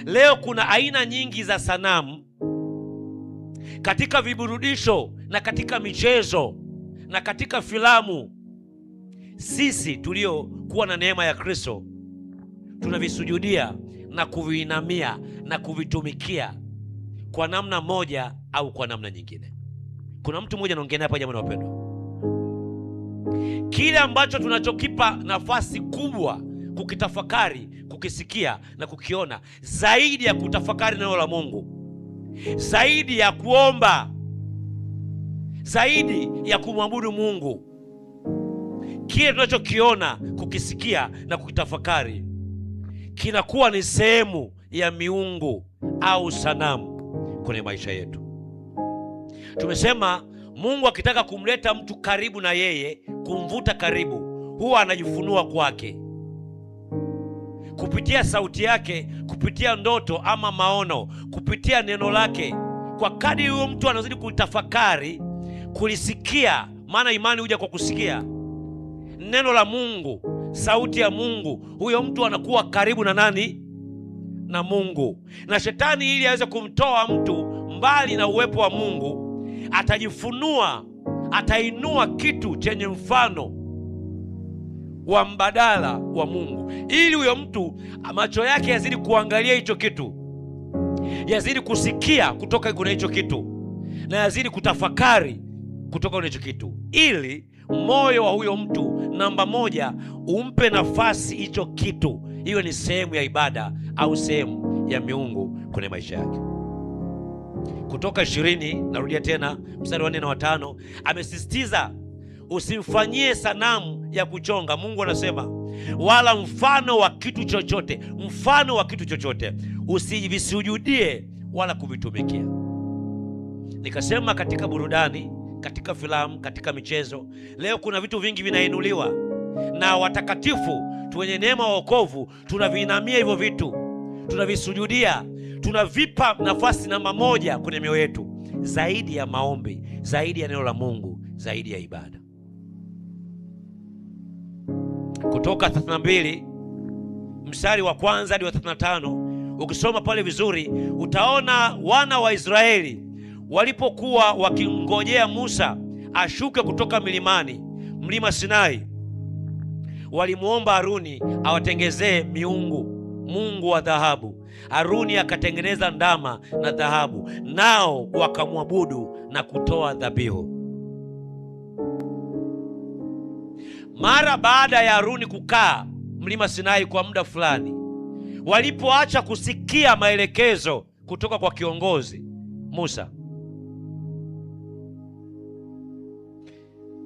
Leo kuna aina nyingi za sanamu katika viburudisho na katika michezo na katika filamu. Sisi tuliokuwa na neema ya Kristo tunavisujudia na kuviinamia na kuvitumikia kwa namna moja au kwa namna nyingine. Kuna mtu mmoja anaongea hapa, jamani wapendwa, kile ambacho tunachokipa nafasi kubwa kukitafakari, kukisikia na kukiona, zaidi ya kutafakari neno la Mungu, zaidi ya kuomba, zaidi ya kumwabudu Mungu, kile tunachokiona, kukisikia na kukitafakari kinakuwa ni sehemu ya miungu au sanamu kwenye maisha yetu. Tumesema Mungu akitaka kumleta mtu karibu na yeye, kumvuta karibu, huwa anajifunua kwake kupitia sauti yake, kupitia ndoto ama maono, kupitia neno lake. Kwa kadri huyo mtu anazidi kulitafakari, kulisikia, maana imani huja kwa kusikia neno la Mungu, sauti ya Mungu, huyo mtu anakuwa karibu na nani? Na Mungu. Na shetani ili aweze kumtoa mtu mbali na uwepo wa Mungu, atajifunua, atainua kitu chenye mfano wa mbadala wa Mungu, ili huyo mtu macho yake yazidi kuangalia hicho kitu, yazidi kusikia kutoka kwenye hicho kitu, na yazidi kutafakari kutoka kwenye hicho kitu, ili moyo wa huyo mtu namba moja umpe nafasi hicho kitu iwe ni sehemu ya ibada au sehemu ya miungu kwenye maisha yake. Kutoka 20, narudia tena mstari wa 4 na 5, amesisitiza usimfanyie sanamu ya kuchonga. Mungu anasema wala mfano wa kitu chochote, mfano wa kitu chochote usivisujudie wala kuvitumikia. Nikasema katika burudani, katika filamu, katika michezo, leo kuna vitu vingi vinainuliwa, na watakatifu tuwenye neema wa wokovu tunaviinamia hivyo vitu, tunavisujudia, tunavipa nafasi namba moja kwenye mioyo yetu, zaidi ya maombi, zaidi ya neno la Mungu, zaidi ya ibada. Kutoka 32 mstari wa 1 hadi wa 35, ukisoma pale vizuri utaona wana wa Israeli walipokuwa wakingojea Musa ashuke kutoka milimani, mlima Sinai, walimuomba Haruni awatengezee miungu, mungu wa dhahabu. Haruni akatengeneza ndama na dhahabu, nao wakamwabudu na kutoa dhabihu. Mara baada ya Haruni kukaa mlima Sinai kwa muda fulani, walipoacha kusikia maelekezo kutoka kwa kiongozi Musa,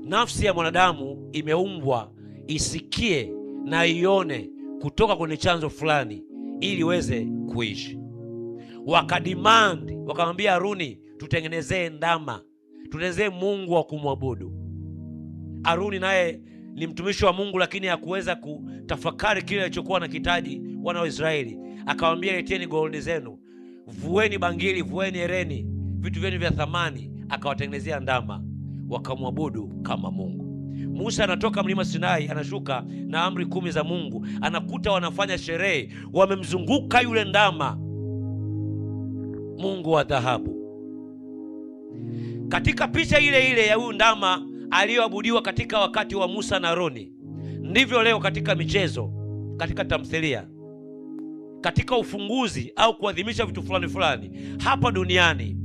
nafsi ya mwanadamu imeumbwa isikie na ione kutoka kwenye chanzo fulani ili iweze kuishi. Wakademand, wakamwambia Haruni, tutengenezee ndama, tutengenezee mungu wa kumwabudu. Haruni naye ni mtumishi wa Mungu, lakini hakuweza kutafakari kile alichokuwa anakitaji wana wa Israeli. Akamwambia, leteni gold zenu, vueni bangili, vueni hereni, vitu vyenu vya thamani. Akawatengenezea ndama, wakamwabudu kama Mungu. Musa anatoka mlima Sinai, anashuka na amri 10 za Mungu, anakuta wanafanya sherehe, wamemzunguka yule ndama, mungu wa dhahabu. Katika picha ile ile ya huyu ndama aliyoabudiwa katika wakati wa Musa na Aroni, ndivyo leo katika michezo, katika tamthilia, katika ufunguzi au kuadhimisha vitu fulani fulani hapa duniani,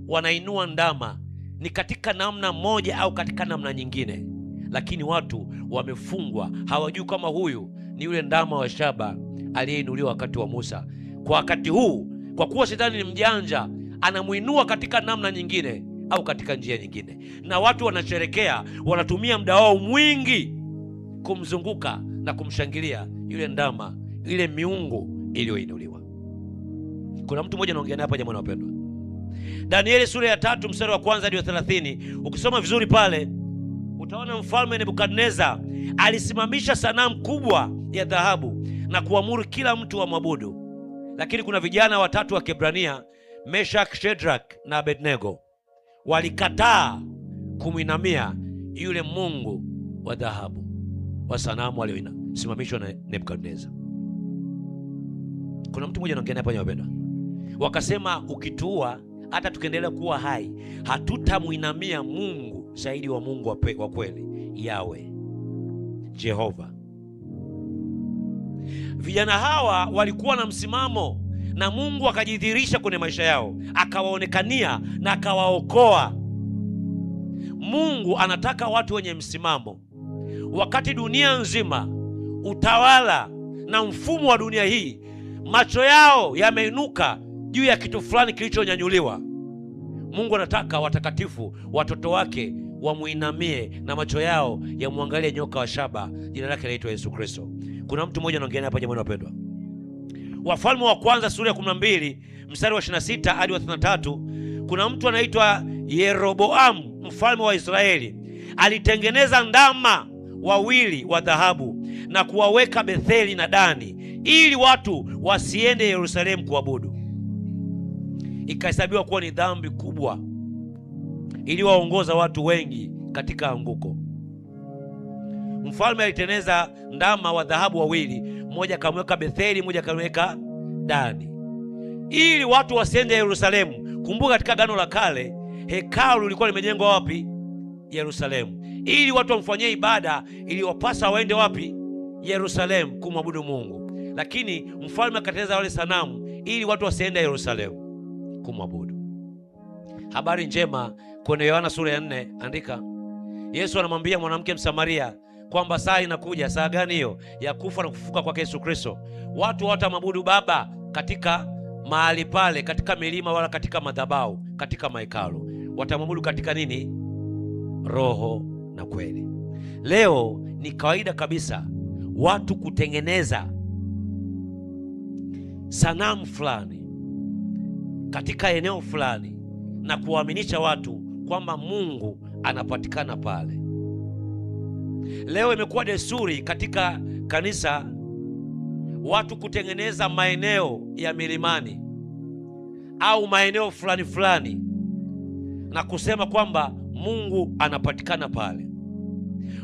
wanainua ndama. Ni katika namna moja au katika namna nyingine, lakini watu wamefungwa, hawajui kama huyu ni yule ndama wa shaba aliyeinuliwa wakati wa Musa. Kwa wakati huu, kwa kuwa shetani ni mjanja, anamuinua katika namna nyingine au katika njia nyingine, na watu wanasherekea, wanatumia muda wao mwingi kumzunguka na kumshangilia yule ndama, ile miungu iliyoinuliwa. Kuna mtu mmoja anaongea hapa, jamani wapendwa. Danieli sura ya 3 mstari wa 1 hadi wa 30, ukisoma vizuri pale utaona mfalme Nebukadneza alisimamisha sanamu kubwa ya dhahabu na kuamuru kila mtu amwabudu. Lakini kuna vijana watatu wa Kiebrania, Meshach, Shadrach na Abednego, walikataa kumwinamia yule mungu wa dhahabu wa sanamu aliyosimamishwa na Nebukadneza. Kuna mtu mmoja anaongea hapa wapendwa. Wakasema ukituua hata tukiendelea kuwa hai hatutamuinamia Mungu zaidi wa Mungu wa kweli, Yawe, Jehova. Vijana hawa walikuwa na msimamo na Mungu akajidhihirisha kwenye maisha yao, akawaonekania na akawaokoa. Mungu anataka watu wenye msimamo. Wakati dunia nzima, utawala na mfumo wa dunia hii, macho yao yameinuka juu ya kitu fulani kilichonyanyuliwa, Mungu anataka watakatifu, watoto wake, wamuinamie na macho yao yamwangalie nyoka wa shaba, jina lake laitwa Yesu Kristo. Kuna mtu mmoja anaongea hapa jamani wapendwa. Wafalme wa kwanza sura ya 12 mstari wa 26 hadi wa 33, kuna mtu anaitwa Yeroboamu mfalme wa Israeli. Alitengeneza ndama wawili wa dhahabu na kuwaweka Betheli na Dani ili watu wasiende Yerusalemu kuabudu. Ikahesabiwa kuwa ni dhambi kubwa iliwaongoza watu wengi katika anguko. Mfalme alitengeneza ndama wa dhahabu wawili, mmoja akamweka Betheli, mmoja akamweka Dani, ili watu wasiende Yerusalemu. Kumbuka katika Agano la Kale hekalu lilikuwa limejengwa wapi? Yerusalemu. Ili watu wamfanyie ibada, ili wapasa waende wapi? Yerusalemu kumwabudu Mungu. Lakini mfalme akatengeneza wale sanamu ili watu wasiende Yerusalemu kumwabudu. Habari njema kwenye Yohana sura ya 4, andika. Yesu anamwambia mwanamke Msamaria kwamba saa inakuja. Saa gani hiyo? Ya kufa na kufufuka kwa Yesu Kristo. Watu hawatamwabudu Baba katika mahali pale, katika milima wala katika madhabahu, katika mahekalu. Watamwabudu katika nini? Roho na kweli. Leo ni kawaida kabisa watu kutengeneza sanamu fulani katika eneo fulani na kuwaaminisha watu kwamba Mungu anapatikana pale. Leo imekuwa desturi katika kanisa watu kutengeneza maeneo ya milimani au maeneo fulani fulani na kusema kwamba Mungu anapatikana pale.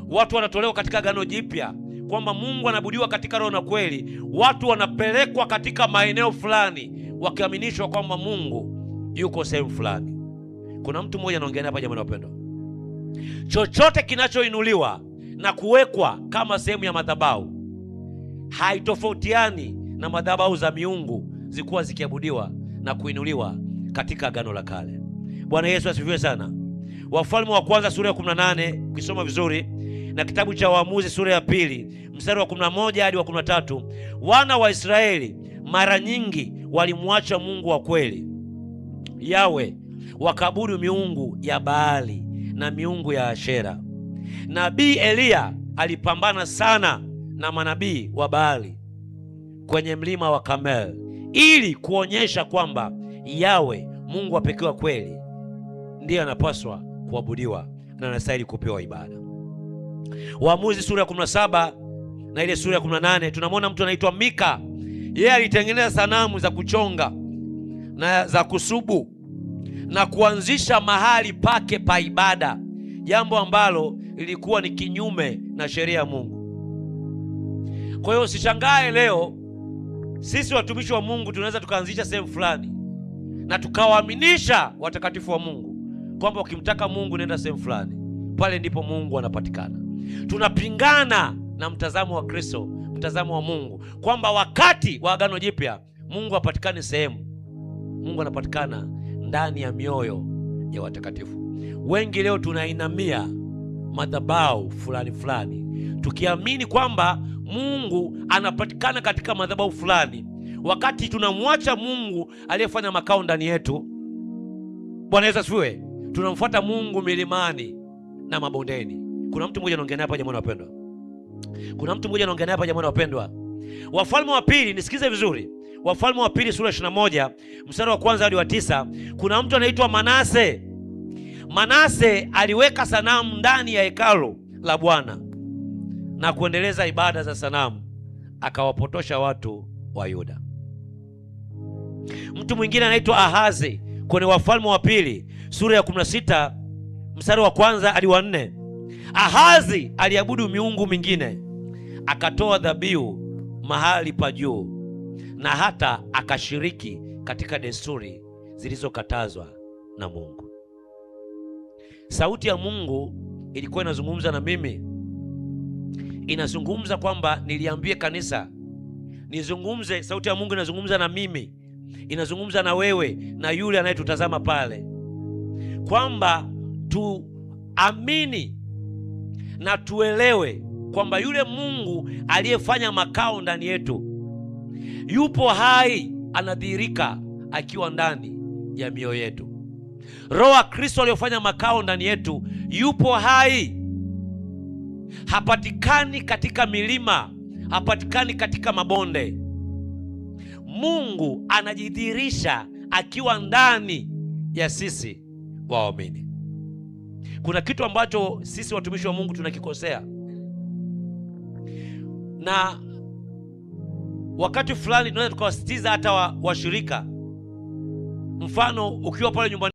Watu wanatolewa katika Agano Jipya kwamba Mungu anabudiwa katika roho na kweli. Watu wanapelekwa katika maeneo fulani wakiaminishwa kwamba Mungu yuko sehemu fulani. Kuna mtu mmoja anaongea hapa jamani wapendwa. Chochote kinachoinuliwa na kuwekwa kama sehemu ya madhabahu haitofautiani na madhabahu za miungu zikuwa zikiabudiwa na kuinuliwa katika Agano la Kale. Bwana Yesu asifiwe sana. Wafalme wa kwanza sura ya 18 ukisoma vizuri, na kitabu cha Waamuzi sura ya 2 mstari wa 11 hadi wa 13, wana wa Israeli mara nyingi walimwacha Mungu wa kweli Yawe, wakaabudu miungu ya Baali na miungu ya Ashera. Nabii Eliya alipambana sana na manabii wa Baali kwenye mlima wa Kamel ili kuonyesha kwamba Yawe, Mungu wa pekee wa kweli, ndiye anapaswa kuabudiwa na anastahili kupewa ibada. Waamuzi sura ya 17 na ile sura ya 18 tunamwona mtu anaitwa Mika. Yeye alitengeneza sanamu za kuchonga na za kusubu na kuanzisha mahali pake pa ibada, jambo ambalo lilikuwa ni kinyume na sheria ya Mungu. Kwa hiyo usishangae leo sisi watumishi wa Mungu tunaweza tukaanzisha sehemu fulani na tukawaaminisha watakatifu wa Mungu kwamba ukimtaka Mungu nenda sehemu fulani, pale ndipo Mungu anapatikana. Tunapingana na mtazamo wa Kristo, mtazamo wa Mungu kwamba wakati wa Agano Jipya Mungu hapatikani sehemu. Mungu anapatikana ndani ya mioyo ya watakatifu. Wengi leo tunainamia madhabahu fulani fulani tukiamini kwamba Mungu anapatikana katika madhabahu fulani, wakati tunamwacha Mungu aliyefanya makao ndani yetu. Bwana Yesu asifiwe. Tunamfuata Mungu milimani na mabondeni. Kuna mtu mmoja anaongea hapa jamani wapendwa. Kuna mtu mmoja anaongea hapa jamani wapendwa. Wafalme wa pili, nisikize vizuri. Wafalme wa pili sura 21 mstari wa 1 hadi wa 9. Kuna mtu anaitwa Manase. Manase aliweka sanamu ndani ya hekalu la Bwana na kuendeleza ibada za sanamu, akawapotosha watu wa Yuda. Mtu mwingine anaitwa Ahazi kwenye Wafalme wa pili sura ya 16 mstari wa 1 hadi wa 4. Ahazi aliabudu miungu mingine, akatoa dhabihu mahali pa juu na hata akashiriki katika desturi zilizokatazwa na Mungu. Sauti ya Mungu ilikuwa inazungumza na mimi, inazungumza kwamba niliambie kanisa nizungumze. Sauti ya Mungu inazungumza na mimi, inazungumza na wewe na yule anayetutazama pale, kwamba tuamini na tuelewe kwamba yule Mungu aliyefanya makao ndani yetu yupo hai, anadhihirika akiwa ndani ya mioyo yetu. Roho wa Kristo aliyofanya makao ndani yetu yupo hai, hapatikani katika milima, hapatikani katika mabonde. Mungu anajidhihirisha akiwa ndani ya sisi waamini. Kuna kitu ambacho sisi watumishi wa Mungu tunakikosea, na wakati fulani tunaweza tukawasitiza hata washirika. Mfano, ukiwa pale nyumbani